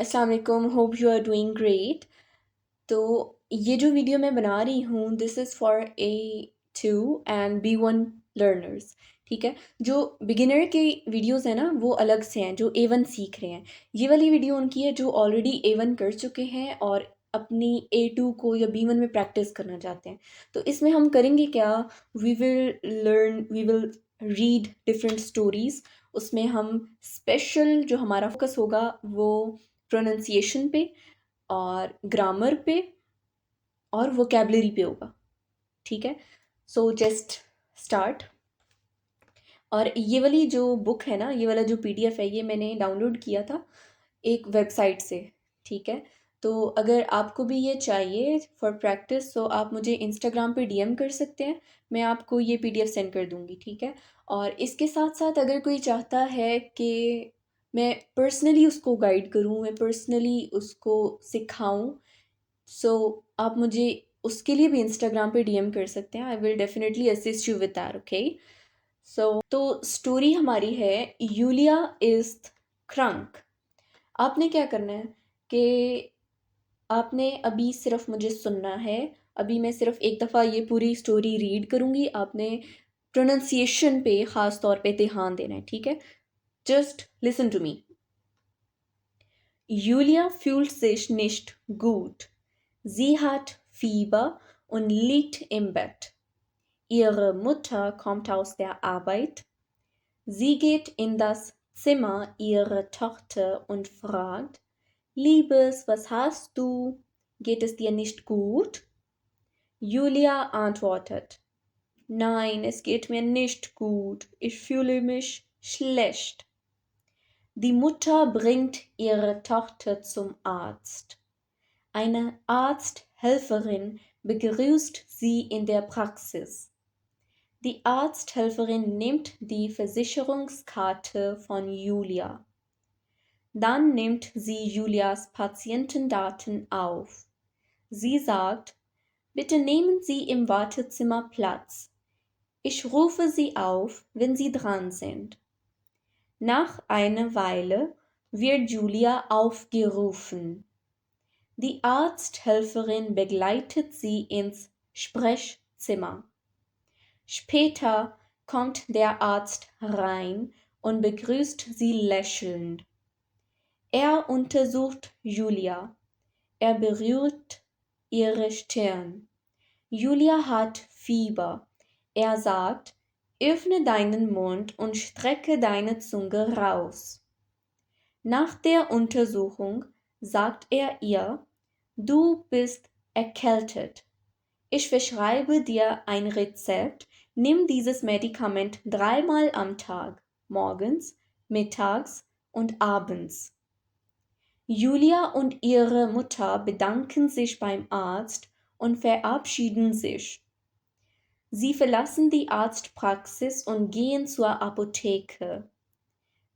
अस्सलाम वालेकुम, hope you are doing great. तो ये जो वीडियो मैं बना रही हूँ this is for A2 and B1 learners. ठीक है, जो बिगिनर के वीडियोस हैं ना वो अलग से हैं, जो A1 सीख रहे हैं। ये वाली वीडियो उनकी है जो ऑलरेडी A1 कर चुके हैं और अपनी A2 को या B1 में प्रैक्टिस करना चाहते हैं। तो इसमें हम करेंगे क्या, we will read different stories. उसमें हम स्पेशल जो हमारा फोकस होगा वो प्रोनंसिएशन पे और ग्रामर पे और वोकेबलरी पे होगा। ठीक है, सो जस्ट स्टार्ट। और ये वाली जो बुक है ना, ये वाला जो PDF है, ये मैंने डाउनलोड किया था एक वेबसाइट से। ठीक है, तो अगर आपको भी ये चाहिए फॉर प्रैक्टिस तो आप मुझे इंस्टाग्राम पे DM कर सकते हैं, मैं आपको ये PDF सेंड कर दूँगी। ठीक है, और इसके साथ साथ अगर कोई चाहता है कि मैं पर्सनली उसको गाइड करूँ, मैं पर्सनली उसको सिखाऊँ, सो आप मुझे उसके लिए भी इंस्टाग्राम पे DM कर सकते हैं। I will definitely assist you with that. Okay, so तो स्टोरी हमारी है यूलिया इज क्रंक। आपने क्या करना है कि आपने अभी सिर्फ मुझे सुनना है। अभी मैं सिर्फ एक दफ़ा ये पूरी स्टोरी रीड करूँगी, आपने प्रोनंसिएशन पे ख़ास तौर पे ध्यान देना है। ठीक है, just listen to me. Julia fühlt sich nicht gut. Sie hat Fieber und liegt im Bett. Ihre Mutter kommt aus der Arbeit. Sie geht in das Zimmer ihrer Tochter und fragt: Liebes, was hast du? Geht es dir nicht gut? Julia antwortet: Nein, es geht mir nicht gut. Ich fühle mich schlecht. Die Mutter bringt ihre Tochter zum Arzt. Eine Arzthelferin begrüßt sie in der Praxis. Die Arzthelferin nimmt die Versicherungskarte von Julia. Dann nimmt sie Julias Patientendaten auf. Sie sagt: Bitte nehmen Sie im Wartezimmer Platz. Ich rufe Sie auf, wenn Sie dran sind. Nach einer Weile wird Julia aufgerufen. Die Arzthelferin begleitet sie ins Sprechzimmer. Später kommt der Arzt rein und begrüßt sie lächelnd. Er untersucht Julia. Er berührt ihre Stirn. Julia hat Fieber. Er sagt: Öffne deinen Mund und strecke deine Zunge raus. Nach der Untersuchung sagt er ihr: Du bist erkältet. Ich verschreibe dir ein Rezept. Nimm dieses Medikament 3-mal am Tag, morgens, mittags und abends. Julia und ihre Mutter bedanken sich beim Arzt und verabschieden sich. Sie verlassen die Arztpraxis und gehen zur Apotheke.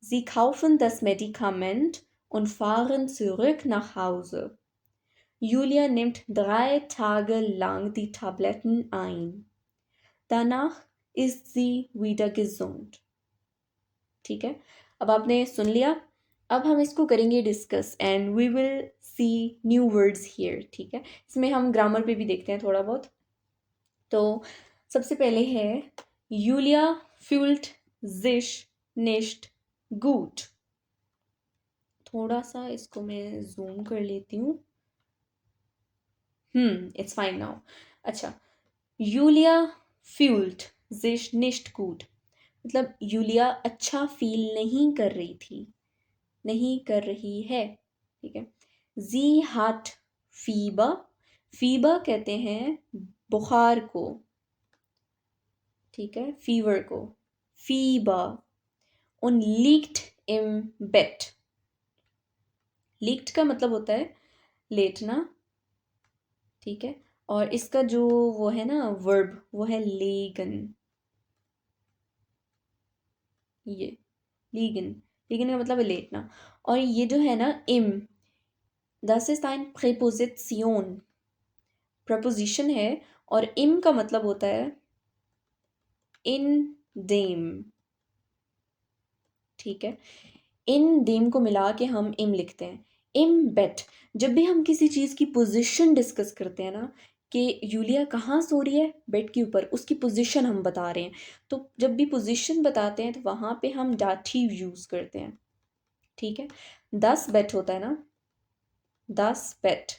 Sie kaufen das Medikament und fahren zurück nach Hause. Julia nimmt 3 Tage lang die Tabletten ein. Danach ist sie wieder gesund. ठीक है, अब आपने सुन लिया। अब हम इसको करेंगे discuss and we will see new words here. ठीक है, इसमें हम ग्रामर पे भी देखते हैं थोड़ा बहुत। तो सबसे पहले है Yulia fühlt sich nicht gut। थोड़ा सा इसको मैं जूम कर लेती हूँ। It's fine now. अच्छा, Yulia fühlt sich nicht gut मतलब यूलिया अच्छा फील नहीं कर रही थी, नहीं कर रही है। ठीक है, जी hat Fieber। फीबर कहते हैं बुखार को। ठीक है, फीवर को fever. und liegt im Bett। liegt का मतलब होता है लेटना। ठीक है, और इसका जो वो है ना वर्ब, वो है लेगन। ये लीगन, लीगन का मतलब है लेटना। और ये जो है ना इम, das ist ein Präposition, preposition है। और इम का मतलब होता है इन देम। ठीक है, इन देम को मिला के हम इम लिखते हैं। इम बेट। जब भी हम किसी चीज़ की पोजीशन डिस्कस करते हैं ना कि यूलिया कहाँ सो रही है, बेड के ऊपर, उसकी पोजीशन हम बता रहे हैं, तो जब भी पोजीशन बताते हैं तो वहाँ पे हम डाटिव यूज़ करते हैं। ठीक है, 10 बेट होता है ना, 10 बेट,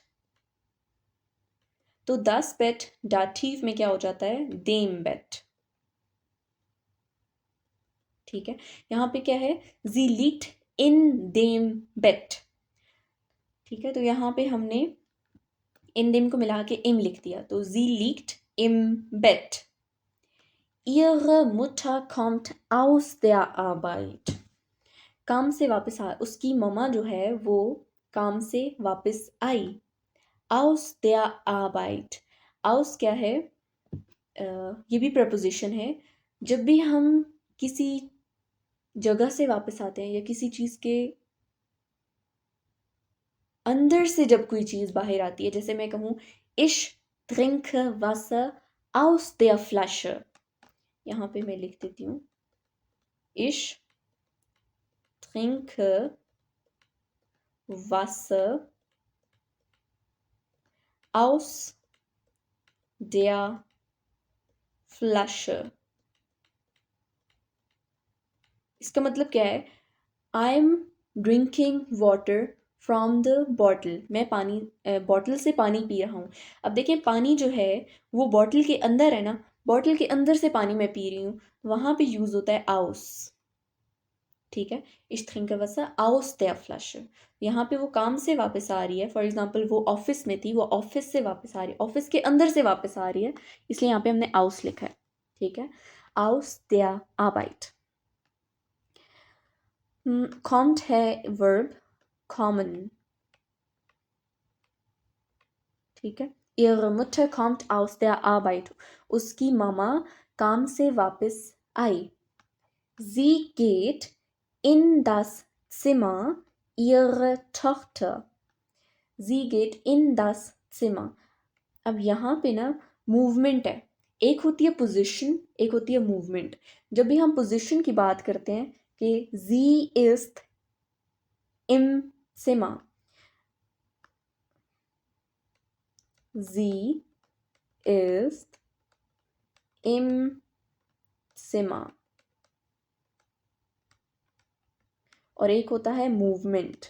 तो 10 बेट डाटिव में क्या हो जाता है, देम बेट। ठीक है, यहाँ पे क्या है, जी लिट इन देम बेट। ठीक है, तो यहाँ पे हमने इन देम को मिला के इम लिख दिया, तो जी लिट इम बेट। Ihre Mutter kommt aus der Arbeit. काम से वापस आ, उसकी मम्मा जो है वो काम से वापस आई। Aus der Arbeit. Aus क्या है, ये भी प्रपोजिशन है। जब भी हम किसी जगह से वापस आते हैं या किसी चीज़ के अंदर से जब कोई चीज़ बाहर आती है, जैसे मैं कहूँ ich trinke Wasser aus der Flasche, यहाँ पे मैं लिख देती हूँ ich trinke Wasser aus der Flasche। इसका मतलब क्या है, I am drinking water from the bottle, मैं पानी बॉटल से पानी पी रहा हूँ। अब देखिए पानी जो है वो बॉटल के अंदर है ना, बॉटल के अंदर से पानी मैं पी रही हूँ, वहाँ पे यूज़ होता है आउस। ठीक है, ich trinke Wasser aus der Flasche। यहाँ पे वो काम से वापस आ रही है, फॉर एग्जाम्पल वो ऑफिस में थी, वो ऑफिस से वापस आ रही है, ऑफिस के अंदर से वापस आ रही है, इसलिए यहाँ पे हमने aus लिखा है। ठीक है, aus der Arbeit। kommt है वर्ब common। ठीक है, ihre Mutter kommt aus der Arbeit, उसकी मामा काम से वापस आई। sie geht in das Zimmer ihrer Tochter। sie geht in das Zimmer। अब यहाँ पे ना मूवमेंट है, एक होती है पोजीशन, एक होती है मूवमेंट। जब भी हम पोजीशन की बात करते हैं कि sie ist im Zimmer, sie ist im Zimmer, और एक होता है movement,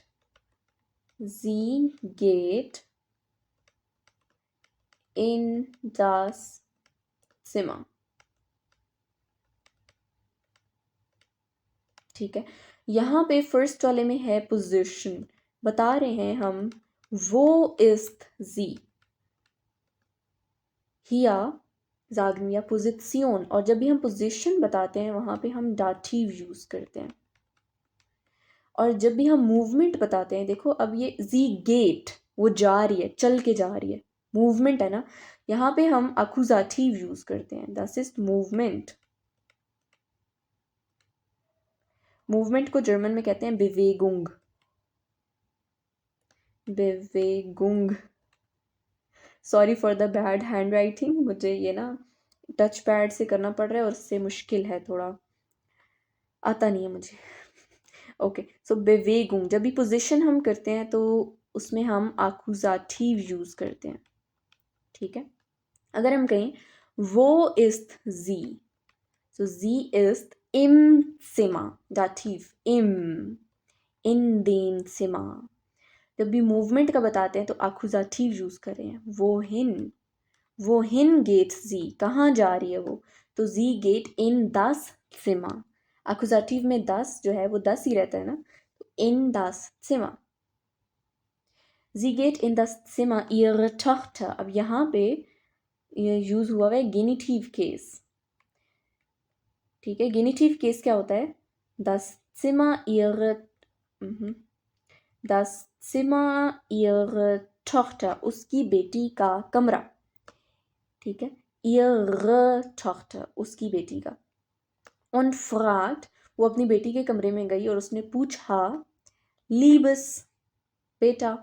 sie geht in das Zimmer। ठीक है, यहाँ पे फर्स्ट वाले में है पोजीशन, बता रहे हैं हम वो ist sie, hier sagen wir Position, और जब भी हम पोजीशन बताते हैं वहाँ पे हम डाटिव यूज़ करते हैं। और जब भी हम मूवमेंट बताते हैं, देखो अब ये जी गेट, वो जा रही है, चल के जा रही है, मूवमेंट है ना, यहाँ पे हम अकुजाटिव यूज़ करते हैं, दस इज मूवमेंट। मूवमेंट को जर्मन में कहते हैं बेवेगुंग, बेवेगुंग। Sorry for the bad handwriting, मुझे ये ना टच पैड से करना पड़ रहा है और इससे मुश्किल है, थोड़ा आता नहीं है मुझे। ओके, सो बेवेगुंग, जब भी पोजीशन हम करते हैं तो उसमें हम आकुजाटिव यूज़ करते हैं। ठीक है, अगर हम कहें वो ist sie, so sie ist im Zimmer, Dativ im, in dem Zimmer। जब भी मूवमेंट का बताते हैं तो आकुजाटिव यूज़ कर रहे हैं, wohin geht sie, कहाँ जा रही है वो, तो sie geht in das Zimmer। आकुजाटिव में das जो है वो 10 ही रहता है ना, तो in das Zimmer। sie geht in das Zimmer ihrer Tochter, अब यहाँ पे ये यूज़ हुआ है गेनिटिव केस। ठीक है, गेनिटिव केस क्या होता है, das Zimmer ihrer, das Zimmer ihrer Tochter, उसकी बेटी का कमरा। ठीक है, ihre Tochter, उसकी बेटी का। und fragt, वो अपनी बेटी के कमरे में गई और उसने पूछा, liebes बेटा,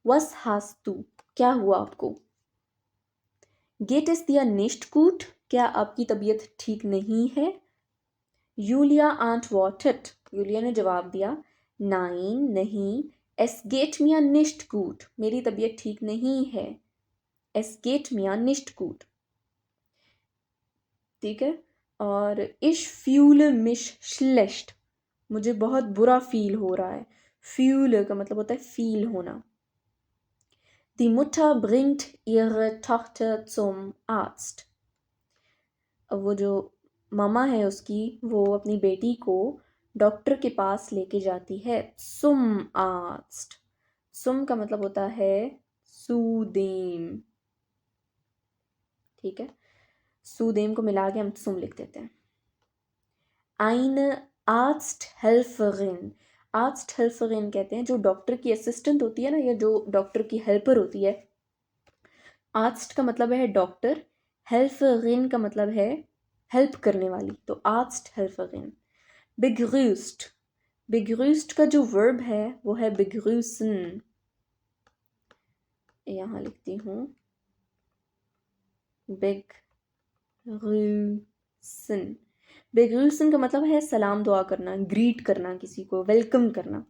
was hast du, क्या हुआ आपको। geht es dir nicht gut, क्या आपकी तबीयत ठीक नहीं है। यूलिया antwortet, यूलिया ने जवाब दिया, nein नहीं, Es geht mir nicht gut, मेरी तबीयत ठीक नहीं है. Es geht mir nicht gut. ठीक है. और ich fühle mich schlecht, मुझे बहुत बुरा फील हो रहा है. fühle का मतलब होता है फील होना. Die Mutter bringt ihre Tochter zum Arzt. अब वो जो मामा है उसकी, वो अपनी बेटी को डॉक्टर के पास लेके जाती है. zum Arzt. zum का मतलब होता है सुदेम. ठीक है. सुदेम को मिला के हम सुम लिख देते हैं. Eine Arzthelferin. Arzthelferin कहते हैं जो डॉक्टर की असिस्टेंट होती है ना, या जो डॉक्टर की हेल्पर होती है. आर्स्ट का मतलब है डॉक्टर, हेल्फरिन का मतलब है हेल्प करने वाली. तो आर्स्ट हेल्फरिन. begrüßt. begrüßt का जो वर्ब है वो है begrüßen. यहाँ लिखती हूँ begrüßen. begrüßen का मतलब है सलाम दुआ करना, ग्रीट करना किसी को, वेलकम करना.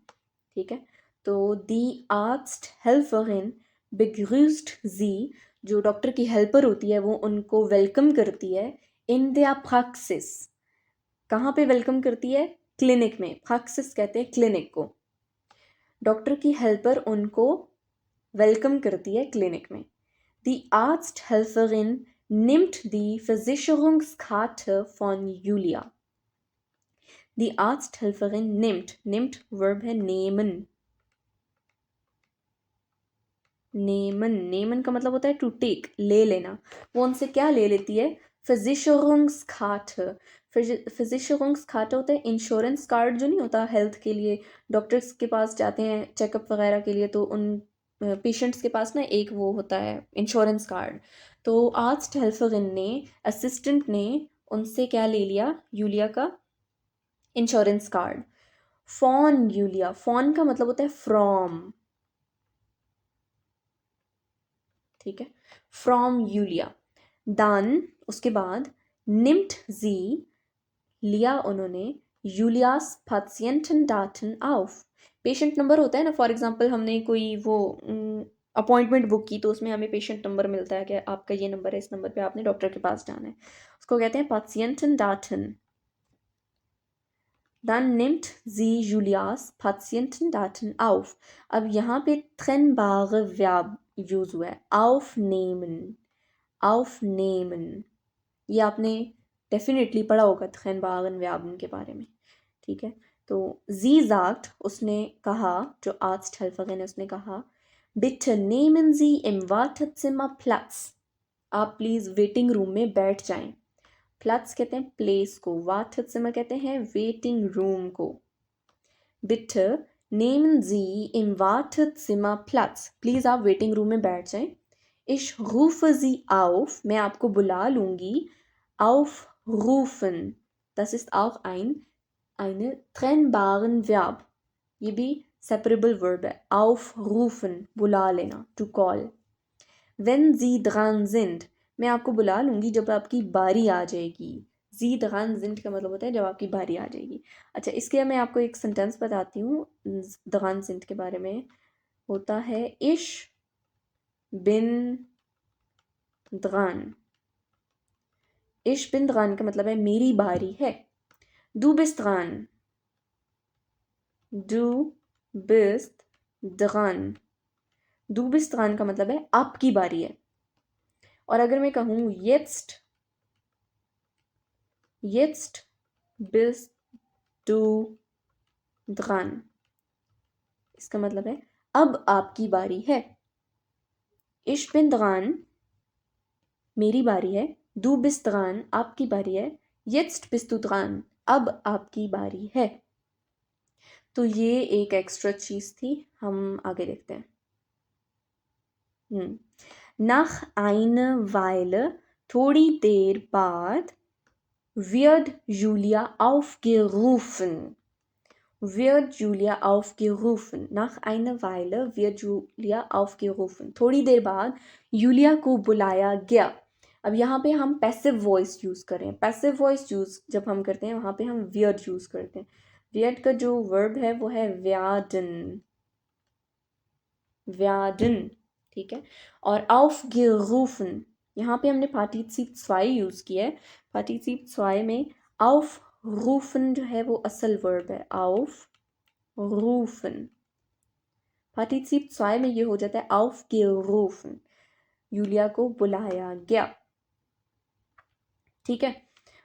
ठीक है. तो die Arzthelferin begrüßt sie, जो डॉक्टर की हेल्पर होती है वो उनको वेलकम करती है. in der Praxis. कहाँ पे वेलकम करती है? क्लिनिक में. praxis कहते हैं क्लिनिक को. डॉक्टर की हेल्पर उनको वेलकम करती है क्लिनिक में. Die Arzthelferin nimmt die Versicherungskarte von Julia. Die Arzthelferin nimmt verb है nehmen. nehmen का मतलब होता है टू टेक, ले लेना. वो उनसे क्या ले लेती है? Versicherungskarte. Versicherungskarte होता है इंश्योरेंस कार्ड जो नहीं होता हेल्थ के लिए. डॉक्टर्स के पास जाते हैं चेकअप वगैरह के लिए, तो उन पेशेंट्स के पास ना एक वो होता है इंश्योरेंस कार्ड. तो आर्स्ट हेल्फरिन ने, असिस्टेंट ने उनसे क्या ले लिया? यूलिया का इंश्योरेंस कार्ड. फॉन यूलिया. फॉन का मतलब होता है फ्रॉम. ठीक है. From Julia. दान उसके बाद निम्ट जी लिया उन्होंने यूलियास Patientendaten auf. पेशेंट नंबर होता है ना, फॉर एग्जांपल हमने कोई वो अपॉइंटमेंट बुक की तो उसमें हमें पेशेंट नंबर मिलता है कि आपका ये नंबर है, इस नंबर पे आपने डॉक्टर के पास जाना है. उसको कहते हैं Patientendaten. Dann nimmt sie Julias Patientendaten auf. अब यहाँ पे trennbare Verb यूज हुआ है. aufnehmen. aufnehmen. ये आपने डेफिनेटली पढ़ा होगा trennbaren Verben के बारे में. ठीक है. तो sie sagt, उसने कहा, जो Arzthelferin है उसने कहा, bitte nehmen Sie im Wartezimmer Platz. आप प्लीज़ वेटिंग रूम में बैठ जाएं. प्लस कहते हैं प्लेस को, वार्टेजिमर कहते हैं वेटिंग रूम को. bitte nehmen Sie im Wartezimmer Platz. Please आप वेटिंग रूम में बैठ जाएं. ich rufe Sie auf. मैं आपको बुला लूँगी. aufrufen. Das ist auch eine trennbaren Verb. ये भी separable verb है. aufrufen, बुला लेना, to call. wenn Sie dran sind, मैं आपको बुला लूँगी जब आपकी बारी आ जाएगी. Sie dran sind का मतलब होता है जब आपकी बारी आ जाएगी. अच्छा, इसके मैं आपको एक सेंटेंस बताती हूँ dran sind के बारे में. होता है ich bin dran. ich bin dran का मतलब है मेरी बारी है. du bist dran. du bist dran. du bist dran का मतलब है आपकी बारी है. और अगर मैं कहूँ jetzt bist du dran, इसका मतलब है अब आपकी बारी है. ich bin dran, मेरी बारी है. du bist dran, आपकी बारी है. jetzt bist du dran, अब आपकी बारी है. तो ये एक एक्स्ट्रा चीज़ थी. हम आगे देखते हैं. nach einer Weile, थोड़ी देर बाद, wird Julia aufgerufen. wird Julia aufgerufen. Nach einer Weile wird Julia aufgerufen. थोड़ी देर बाद यूलिया को बुलाया गया. अब यहाँ पे हम पैसिव वॉइस यूज़ करें. पैसिव वॉइस यूज़ जब हम करते हैं वहाँ पे हम wird यूज़ करते हैं. wird का जो वर्ब है वो है werden. werden, ठीक है। और aufgerufen, यहाँ पे हमने पार्टिसिप zwei यूज़ किया है। पार्टिसिप zwei में aufrufen जो है वो असल वर्ब है, aufrufen। पार्टिसिप zwei में ये हो जाता है aufgerufen, यूलिया को बुलाया गया, ठीक है।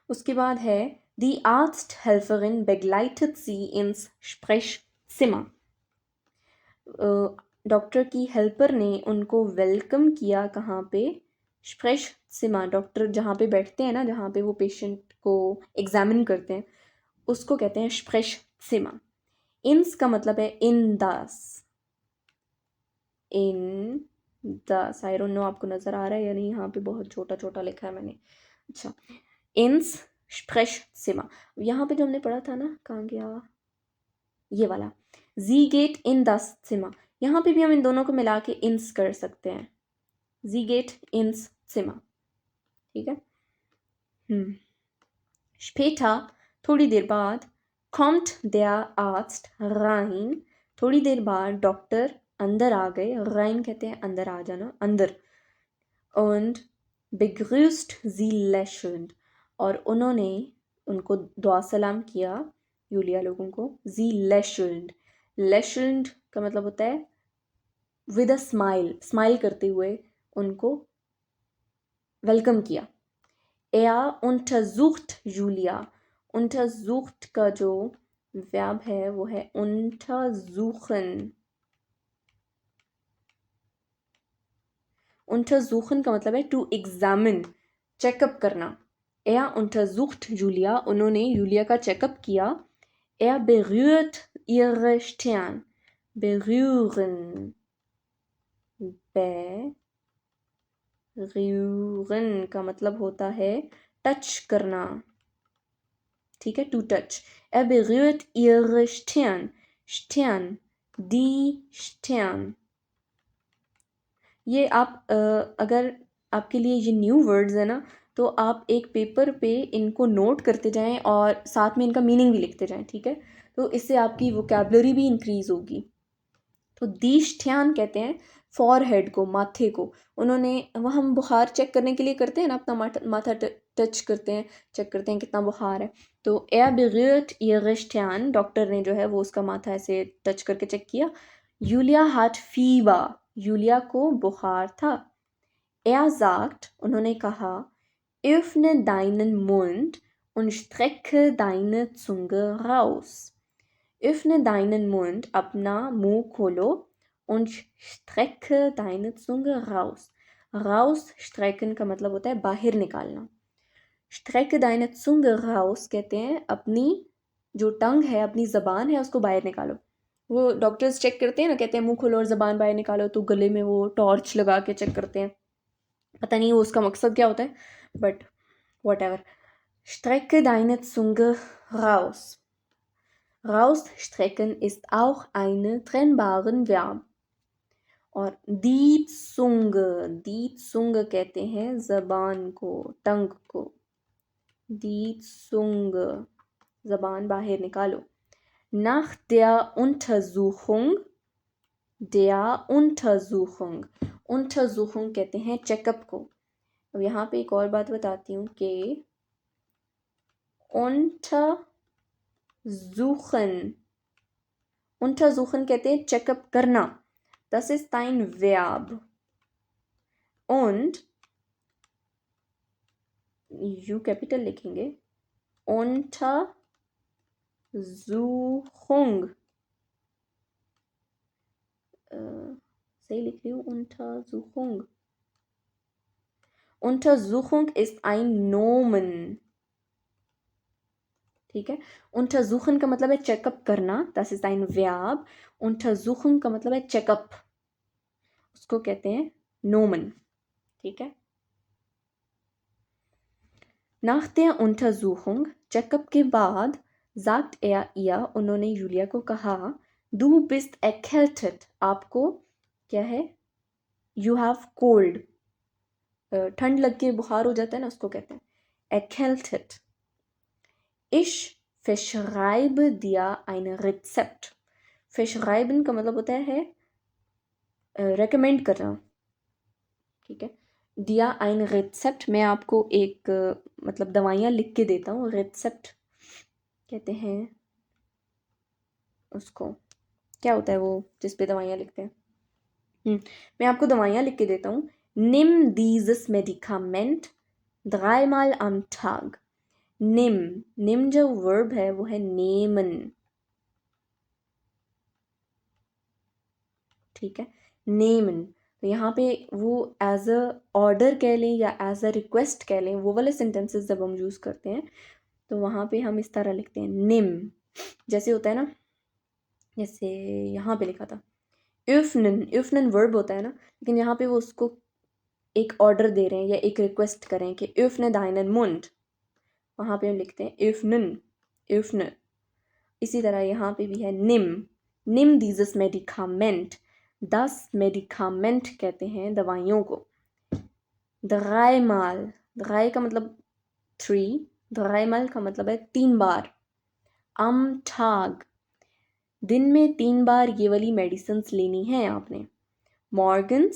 उसके बाद है die Arzthelferin begleitet sie ins Sprechzimmer। Doctor की हेल्पर ने उनको वेलकम किया कहाँ पे, स्प्रेशजिमर, डॉक्टर जहाँ पे बैठते हैं ना, जहाँ पे वो पेशेंट को एग्जामिन करते हैं, उसको कहते हैं स्प्रेशजिमर। इंस का मतलब है इन दास, इन दास। आई डोंट नो आपको नज़र आ रहा है या नहीं, यहाँ पे बहुत छोटा छोटा लिखा है मैंने। अच्छा, इंस स्प्रेशजिमर। यहाँ पे जो हमने पढ़ा था ना, कहाँ गया ये वाला, जी गेट इन दस जिमर, यहाँ पे भी हम इन दोनों को मिला के इंस कर सकते हैं, जी गेट इंस जिमर, ठीक है। Später, थोड़ी देर बाद, kommt der Arzt rein, थोड़ी देर बाद डॉक्टर अंदर आ गए, rein कहते हैं अंदर आ जाना, अंदर, und begrüßt sie lächelnd, और उन्होंने उनको दुआ सलाम किया, यूलिया लोगों को, sie lächelnd, lächelnd का मतलब होता है विद अ स्माइल, स्माइल करते हुए उनको वेलकम किया। Er untersucht Julia, untersucht का जो वर्ब है वो है untersuchen, untersuchen का मतलब है टू एग्जामिन, चेकअप करना। Er untersucht Julia, उन्होंने यूलिया का चेकअप किया। Er berührt ihre Stirn, berühren, berühren का मतलब होता है टच करना, ठीक है, to touch. Er berührt ihre Stirn, Stirn, die Stirn। ये आप अगर आपके लिए ये न्यू वर्ड्स है ना, तो आप एक पेपर पे इनको नोट करते जाएं और साथ में इनका मीनिंग भी लिखते जाएं, ठीक है। तो इससे आपकी वोकैबुलरी भी इंक्रीज होगी। तो दी स्ट्यान कहते हैं फॉरहेड को, माथे को। उन्होंने, वह हम बुखार चेक करने के लिए करते हैं ना, अपना माथा टच करते हैं, चेक करते हैं कितना बुखार है। तो er berührt ihre Stirn, doctor ने जो है वो उसका माथा ऐसे टच करके चेक किया। यूलिया hat Fieber, यूलिया को बुखार था। Er sagt, उन्होंने कहा, öffne deinen Mund und strecke deine Zunge raus। öffne deinen Mund, अपना मुंह खोलो, und strecke deine Zunge raus। raus strecken का मतलब होता है बाहर निकालना। strecke deine Zunge raus कहते हैं अपनी जो टंग है, अपनी ज़बान है, उसको बाहर निकालो। वो डॉक्टर्स चेक करते हैं ना, कहते हैं मुंह खोलो और ज़बान बाहर निकालो, तो गले में वो टॉर्च लगा के चेक करते हैं, पता नहीं वो उसका मकसद क्या होता है, but what ever. strecke deine Zunge raus। Rausstrecken ist auch eine trennbaren Verb। और दी Zunge कहते हैं ज़बान को, टंग को। दी Zunge, ज़बान बाहर निकालो। Nach der Untersuchung, Untersuchung कहते हैं चेकअप को। अब यहाँ पे एक और बात बताती हूँ कि untersuchen कहते हैं चेकअप करना, das ist ein Verb। und you capital लिखेंगे, untersuchung, सही लिख रही हूँ, untersuchung। Untersuchung ist ein Nomen, ठीक है। untersuchen का मतलब है चेकअप करना, das ist ein Verb। untersuchen का मतलब है चेकअप, उसको कहते हैं नोमन, ठीक है। nach der Untersuchung, चेकअप के बाद, sagt er ihr, उन्होंने यूलिया को कहा, du bist erkältet, आपको क्या है, you have cold, ठंड लग के बुखार हो जाता है ना, उसको कहते हैं erkältet। ich verschreibe dir ein Rezept। verschreiben का मतलब होता है रेकमेंड करना, ठीक है। दिया ein Rezept, मैं आपको एक मतलब दवाइयाँ लिख के देता हूँ। रेसेप्ट कहते हैं उसको, क्या होता है वो जिस पे दवाइयाँ लिखते हैं। मैं आपको दवाइयाँ लिख के देता हूँ। Nimm dieses Medikament dreimal am Tag। निम जो वर्ब है वो है नेमन, ठीक है, नेमन। तो यहाँ पे वो एज अ ऑर्डर कह लें या एज अ रिक्वेस्ट कह लें, वो वाले सेंटेंसेस जब हम यूज़ करते हैं तो वहाँ पे हम इस तरह लिखते हैं निम। जैसे होता है ना, जैसे यहाँ पे लिखा था öffnen वर्ब होता है ना, लेकिन यहाँ पे वो उसको एक ऑर्डर दे रहे हैं या एक रिक्वेस्ट करें कि öffne deinen Mund, वहाँ पे हम लिखते हैं öffnen। इसी तरह यहाँ पे भी है निम dieses Medikament, 10 मेडिकामेंट कहते हैं दवाइयों को। dreimal, drei का मतलब 3, dreimal का मतलब है 3 बार। am Tag, दिन में 3 बार ये वाली मेडिसिन्स लेनी है आपने। morgens,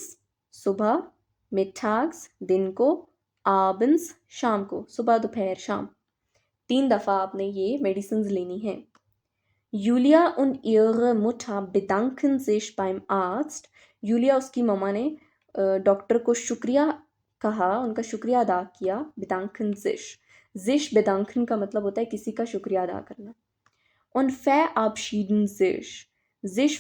सुबह, mittags, दिन को, abends, शाम को, सुबह दोपहर शाम, 3 दफ़ा आपने ये मेडिसिन्स लेनी है। Julia und ihre Mutter bedanken sich beim Arzt। Julia उसकी मम्मा ने डॉक्टर को शुक्रिया कहा, उनका शुक्रिया अदा किया। bedanken sich bedanken का मतलब होता है किसी का शुक्रिया अदा करना। und verabschieden sich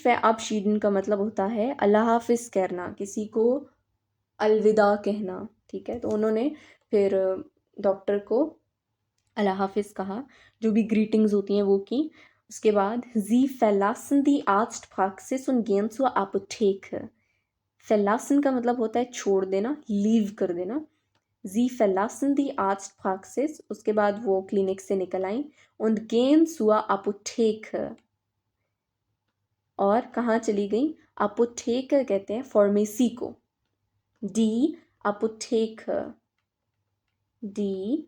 verabschieden का मतलब होता है अल्लाह हाफिज़ कहना, किसी को अलविदा कहना, ठीक है। तो उन्होंने फिर डॉक्टर को अल्लाह हाफिज़ कहा, जो भी ग्रीटिंग्स होती हैं वो की। उसके बाद Sie verlassen die Arztpraxis und gehen zur Apotheke। verlassen का मतलब होता है छोड़ देना, लीव कर देना। Sie verlassen die Arztpraxis, उसके बाद वो क्लिनिक से निकल आई। und gehen zur Apotheke, और कहाँ चली गई? Apotheke कहते हैं फार्मेसी को। die Apotheke, die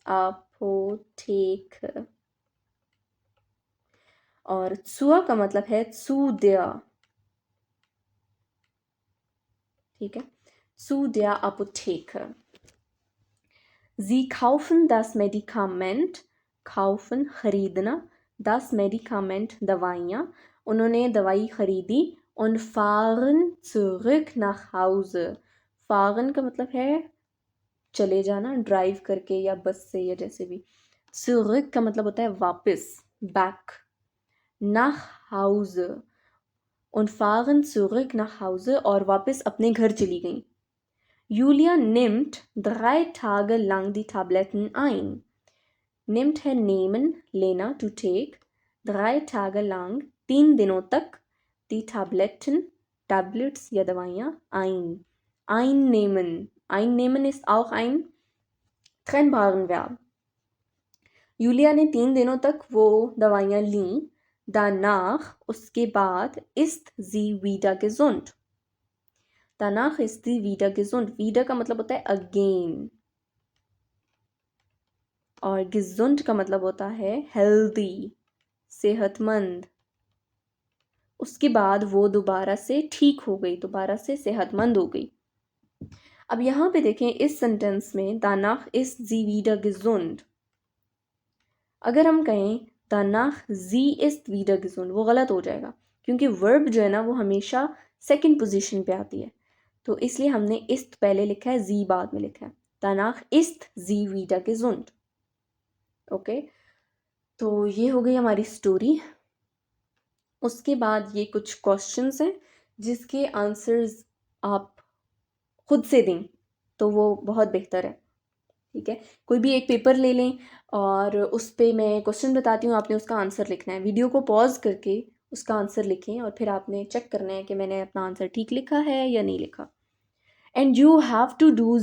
Apotheke। और zur का मतलब है zu der, ठीक है, zu der Apotheke। Sie kaufen das Medikament, kaufen खरीदना, das Medikament दवाइयाँ, उन्होंने दवाई खरीदी। und fahren zurück nach Hause। fahren का मतलब है चले जाना, ड्राइव करके या बस से या जैसे भी। zurück का मतलब होता है वापस, back. nach Hause und fahren zurück nach Hause, और वापस अपने घर चली गई। Julia nimmt 3 Tage lang die Tabletten ein। nimmt है nehmen, लेना, to take। 3 Tage lang, 3 दिनों तक, die Tabletten, tablets या दवाइयाँ, einnehmen। einnehmen ist auch ein trennbaren Verb। Julia ने 3 दिनों तक वो दवाइयाँ लीं। danach, उसके बाद, ist sie wieder gesund। danach ist sie wieder gesund। wieder का मतलब होता है again, और gesund का मतलब होता है healthy, सेहतमंद। उसके बाद वो दोबारा से ठीक हो गई, दोबारा से सेहतमंद हो गई। अब यहाँ पे देखें इस सेंटेंस में danach ist sie wieder gesund। अगर हम कहें danach sie ist wieder gesund, वो गलत हो जाएगा, क्योंकि वर्ब जो है ना वो हमेशा सेकंड पोजीशन पे आती है। तो इसलिए हमने ist पहले लिखा है, sie बाद में लिखा है। danach ist sie wieder gesund। Okay, तो ये हो गई हमारी स्टोरी। उसके बाद ये कुछ क्वेश्चंस हैं जिसके आंसर्स आप खुद से दें तो वो बहुत बेहतर है, ठीक है। कोई भी एक पेपर ले लें और उस पर मैं क्वेश्चन बताती हूँ, आपने उसका आंसर लिखना है। वीडियो को पॉज करके उसका आंसर लिखें और फिर आपने चेक करना है कि मैंने अपना आंसर ठीक लिखा है या नहीं लिखा। And you have to do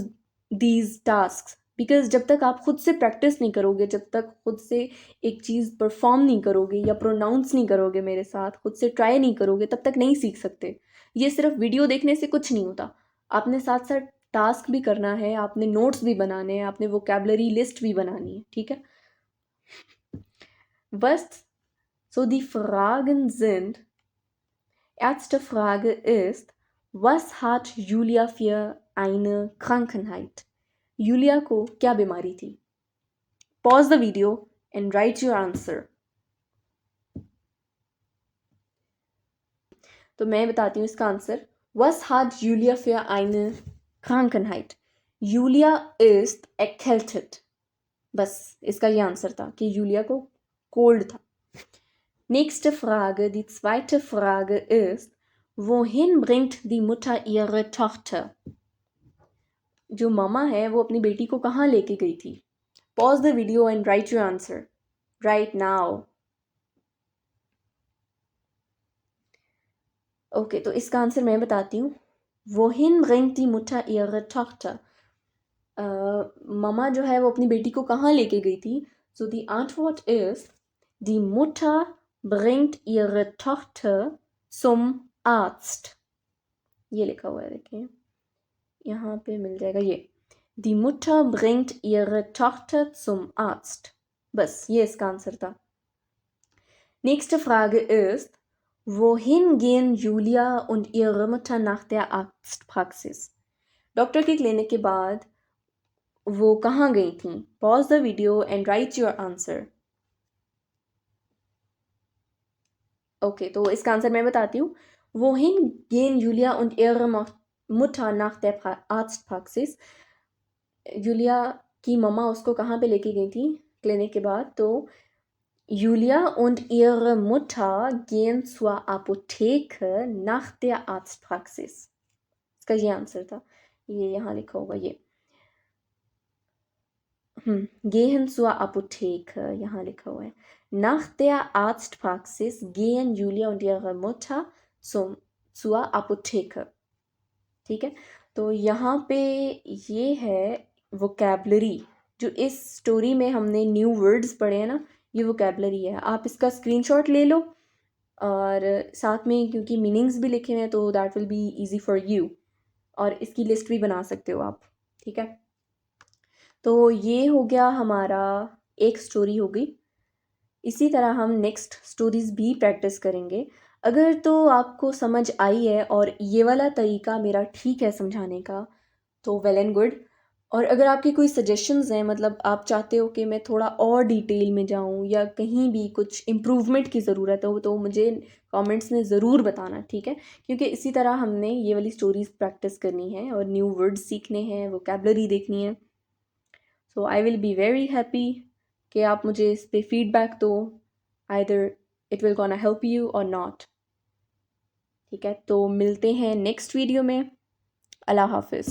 these task, because जब तक आप खुद से प्रैक्टिस नहीं करोगे, जब तक खुद से एक चीज़ परफॉर्म नहीं करोगे या प्रोनाउंस नहीं करोगे मेरे साथ, खुद से ट्राई नहीं करोगे, तब तक नहीं सीख सकते। ये सिर्फ वीडियो देखने से कुछ नहीं होता, आपने साथ साथ टास्क भी करना है, आपने नोट्स भी बनाने हैं, आपने वोकैबुलरी लिस्ट भी बनानी है, ठीक है। बस, so die Fragen sind Erste Frage ist, was hat Julia für eine Krankheit? Julia को क्या बीमारी थी? Pause the video and write your answer. तो मैं बताती हूँ इसका answer. Was hat Julia für eine Krankheit? Julia ist erkältet. बस इसका ये आंसर था कि यूलिया को कोल्ड था. Nächste Frage, die zweite Frage ist, wohin bringt die Mutter ihre Tochter? जो मामा है वो अपनी बेटी को कहाँ लेके गई थी? Pause the video and write your answer right now. Okay, तो इसका आंसर मैं बताती हूँ. Wohin bringt die Mutter ihre Tochter? मामा जो है वो अपनी बेटी को कहाँ लेके गई थी? So die Antwort ist, die Mutter bringt ihre Tochter zum Arzt. ये लिखा हुआ है देखिए, यहाँ पे मिल जाएगा ये. Die Mutter bringt ihre Tochter zum Arzt. बस ये इसका आंसर था. Nächste Frage ist, wohin gehen Julia und ihre Mutter nach der Arztpraxis? Doctor की क्लिनिक के बाद वो कहाँ गई थी? Pause the video and write your answer. Okay, तो इसका आंसर मैं बताती हूँ. Wohin gehen Julia und ihre Mutter nach der Arztpraxis? Julia की मम्मा उसको कहाँ पे लेके गई थी क्लिनिक के बाद? तो Julia und ihre Mutter gehen zur Apotheke nach der Arztpraxis. इसका ये आंसर था. ये यहाँ लिखा होगा ये. Gehen zur Apotheke, यहाँ लिखा हुआ है. Nach der Arztpraxis gehen Julia und ihre Mutter zur Apotheke. ठीक है, तो यहाँ पे ये है वोकैबलरी. जो इस स्टोरी में हमने न्यू वर्ड्स पढ़े हैं ना, ये वोकैबलरी है. आप इसका स्क्रीनशॉट ले लो और साथ में क्योंकि मीनिंग्स भी लिखे हैं तो that will be easy for you, और इसकी लिस्ट भी बना सकते हो आप. ठीक है, तो ये हो गया हमारा एक स्टोरी हो गई. इसी तरह हम नेक्स्ट स्टोरीज़ भी प्रैक्टिस करेंगे. अगर तो आपको समझ आई है और ये वाला तरीका मेरा ठीक है समझाने का, तो वेल एंड गुड. और अगर आपकी कोई सजेशंस हैं, मतलब आप चाहते हो कि मैं थोड़ा और डिटेल में जाऊं या कहीं भी कुछ इम्प्रूवमेंट की ज़रूरत हो, तो मुझे कमेंट्स में ज़रूर बताना. ठीक है, क्योंकि इसी तरह हमने ये वाली स्टोरीज़ प्रैक्टिस करनी है और न्यू वर्ड्स सीखने हैं, वोकैबलरी देखनी है. So I will be very happy कि आप मुझे इस पर फीडबैक दो. Either it will gonna help you or not. ठीक है, तो मिलते हैं नेक्स्ट वीडियो में. अल्लाह हाफिज़.